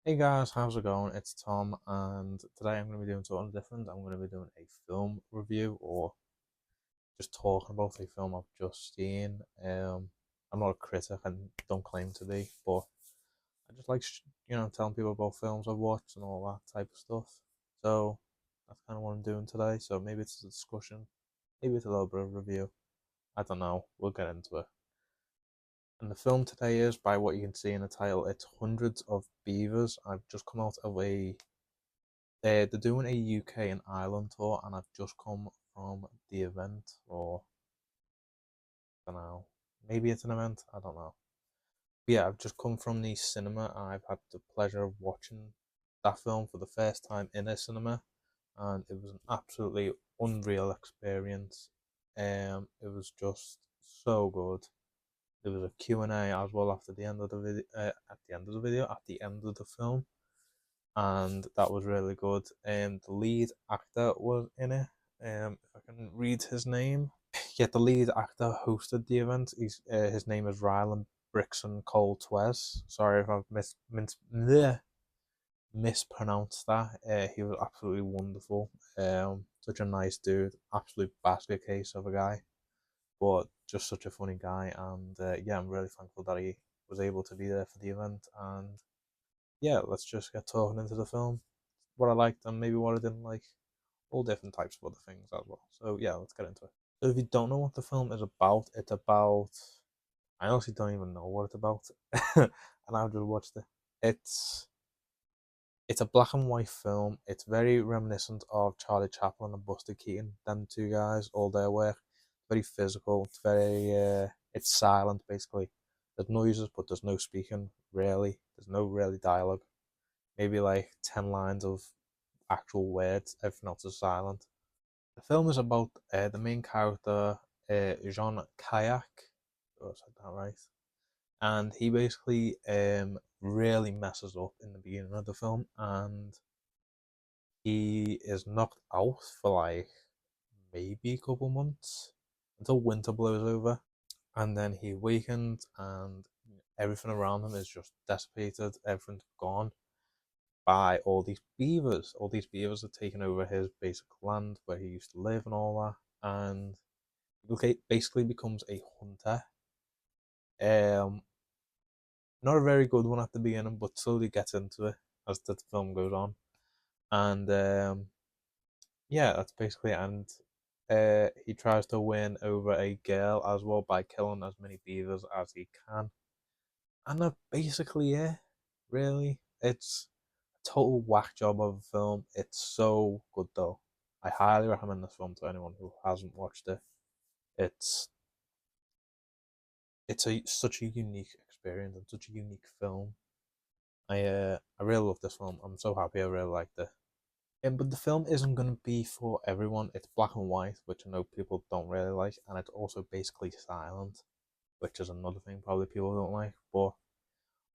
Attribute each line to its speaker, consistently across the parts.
Speaker 1: Hey guys, how's it going? It's Tom, and today I'm going to be doing something different. I'm going to be doing a film review or just talking about a film I've just seen. I'm not a critic and don't claim to be, but I just like, telling people about films I've watched and all that type of stuff. So that's kind of what I'm doing today. So maybe it's a discussion, maybe it's a little bit of review. I don't know. We'll get into it. And the film today is, by what you can see in the title, it's Hundreds of Beavers. I've just come out of they're doing a UK and Ireland tour, and I've just come from the event, or I don't know, maybe it's an event, I don't know. But yeah, I've just come from the cinema, and I've had the pleasure of watching that film for the first time in a cinema, and it was an absolutely unreal experience. It was just so good. There was a Q&A as well after the end of the video, at the end of the film, and that was really good. The lead actor was in it. If I can read his name, yeah, the lead actor hosted the event. His name is Rylan Brixton Cole Twez. Sorry if I've mispronounced that. He was absolutely wonderful. Such a nice dude, absolute basket case of a guy, but just such a funny guy. And yeah, I'm really thankful that he was able to be there for the event. And yeah, let's just get talking into the film, what I liked and maybe what I didn't like, all different types of other things as well. So yeah, let's get into it. So if you don't know what the film is about, it's about, I honestly don't even know what it's about, and I've just watched it. It's it's a black and white film. It's very reminiscent of Charlie Chaplin and Buster Keaton, them two guys, all their work. Very physical. It's silent basically. There's noises, but there's no speaking really. There's no really dialogue. Maybe like 10 lines of actual words. Everything else is silent. The film is about the main character, Jean Kayak. Oh, I said that right. And he basically really messes up in the beginning of the film, and he is knocked out for like maybe a couple months until winter blows over, and then he awakens, and everything around him is just dissipated. Everything's gone by all these beavers. All these beavers have taken over his basic land where he used to live and all that, and he basically becomes a hunter. Um, Not a very good one at the beginning, but slowly gets into it as the film goes on, and yeah, that's basically it. And he tries to win over a girl as well by killing as many beavers as he can, and that's basically it. Really, it's a total whack job of a film. It's so good though. I highly recommend this film to anyone who hasn't watched it. It's it's such a unique experience and such a unique film. I really love this film. I'm so happy I really liked it. But the film isn't going to be for everyone. It's black and white, which I know people don't really like, and it's also basically silent, which is another thing probably people don't like. But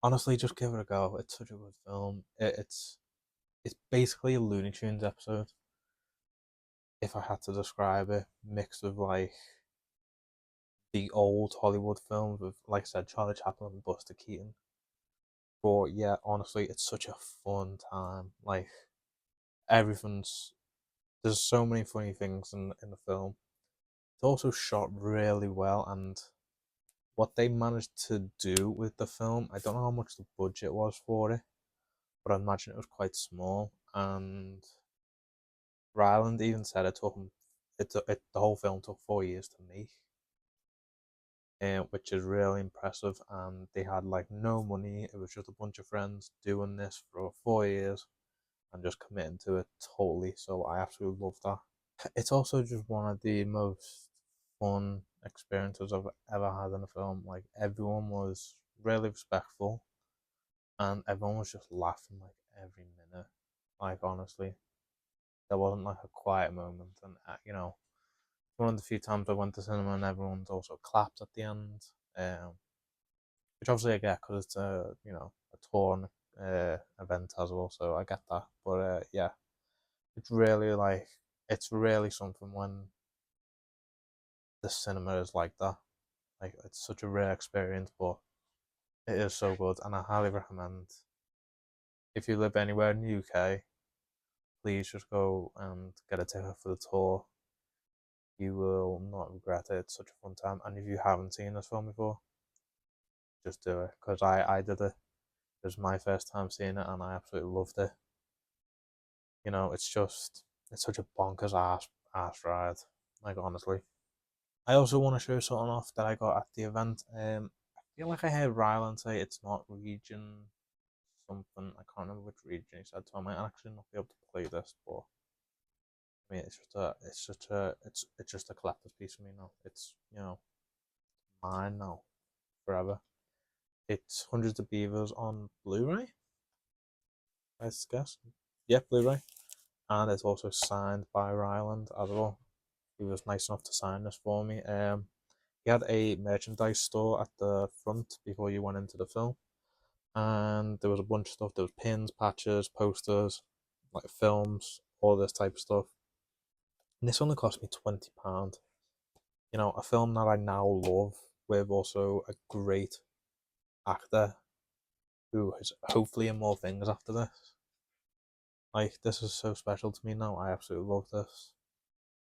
Speaker 1: honestly, just give it a go. It's such a good film. It's basically a Looney Tunes episode, if I had to describe it, mixed with like the old Hollywood films with, like I said, Charlie Chaplin and Buster Keaton. But yeah, honestly, it's such a fun time. Like everything's there's so many funny things in the film. It's also shot really well, and what they managed to do with the film, I don't know how much the budget was for it, but I imagine it was quite small. And Ryland even said it took him, the whole film took 4 years to make, which is really impressive. And they had like no money; it was just a bunch of friends doing this for 4 years and just committing to it totally. So I absolutely love that. It's also just one of the most fun experiences I've ever had in a film. Like everyone was really respectful, and everyone was just laughing like every minute. Like honestly, there wasn't like a quiet moment, and one of the few times I went to cinema and everyone's also clapped at the end, um, which obviously I get because it's a tour event as well, so I get that. But yeah, it's really like it's really something when the cinema is like that. Like it's such a rare experience, but it is so good, and I highly recommend if you live anywhere in the UK, please just go and get a ticket for the tour. You will not regret it. It's such a fun time. And if you haven't seen this film before, just do it. Because I did it. It was my first time seeing it and I absolutely loved it. You know, it's such a bonkers ass ride. Like, honestly. I also want to show something off that I got at the event. I feel like I heard Ryland say it's not region something. I can't remember which region he said, so I might actually not be able to play this, but I mean, it's just a collector's piece for me now. It's, you know, mine now, forever. It's Hundreds of Beavers on Blu-ray, I guess. Yeah, Blu-ray, and it's also signed by Ryland as well. He was nice enough to sign this for me. He had a merchandise store at the front before you went into the film, and there was a bunch of stuff. There was pins, patches, posters, like films, all this type of stuff. And this only cost me £20. You know, a film that I now love, with also a great actor who is hopefully in more things after this. Like, this is so special to me now. I absolutely love this.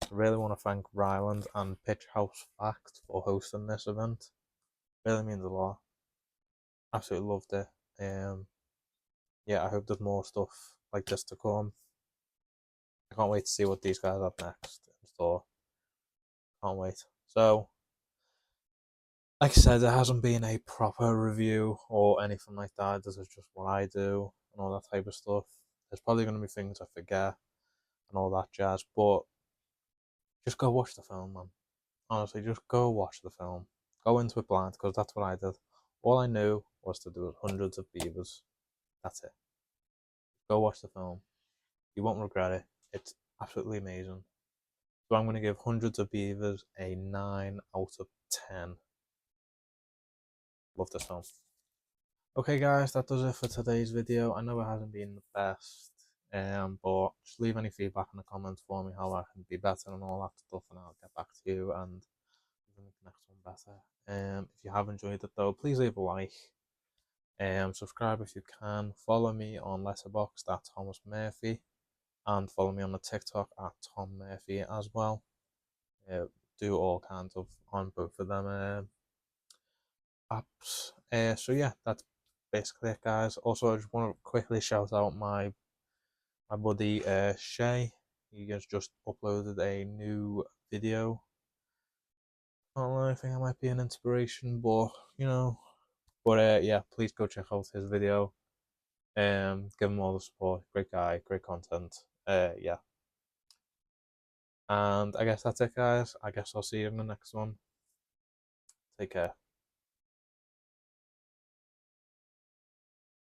Speaker 1: I really want to thank Ryland and Pitch House Fact for hosting this event. Really means a lot. Absolutely loved it. Yeah, I hope there's more stuff like this to come. I can't wait to see what these guys have next in store. Can't wait. So, like I said, there hasn't been a proper review or anything like that. This is just what I do and all that type of stuff. There's probably going to be things I forget and all that jazz, but just go watch the film, man. Honestly, just go watch the film. Go into it blind, because that's what I did. All I knew was to do Hundreds of Beavers. That's it. Go watch the film. You won't regret it. It's absolutely amazing. So I'm going to give Hundreds of Beavers a 9 out of 10. Love this film. Okay guys, that does it for today's video. I know it hasn't been the best, but just leave any feedback in the comments for me, how I can be better and all that stuff, and I'll get back to you and make the next one better. If you have enjoyed it though, please leave a like. Subscribe if you can. Follow me on Letterboxd at Thomas Murphy, and follow me on the TikTok at Tom Murphy as well. Do all kinds of on both of them apps. So yeah, that's basically it, guys. Also, I just want to quickly shout out my buddy Shay. He has just uploaded a new video. I don't know, I think I might be an inspiration, but you know. But yeah, please go check out his video. Give him all the support. Great guy, great content. Yeah. And I guess that's it, guys. I guess I'll see you in the next one. Take care.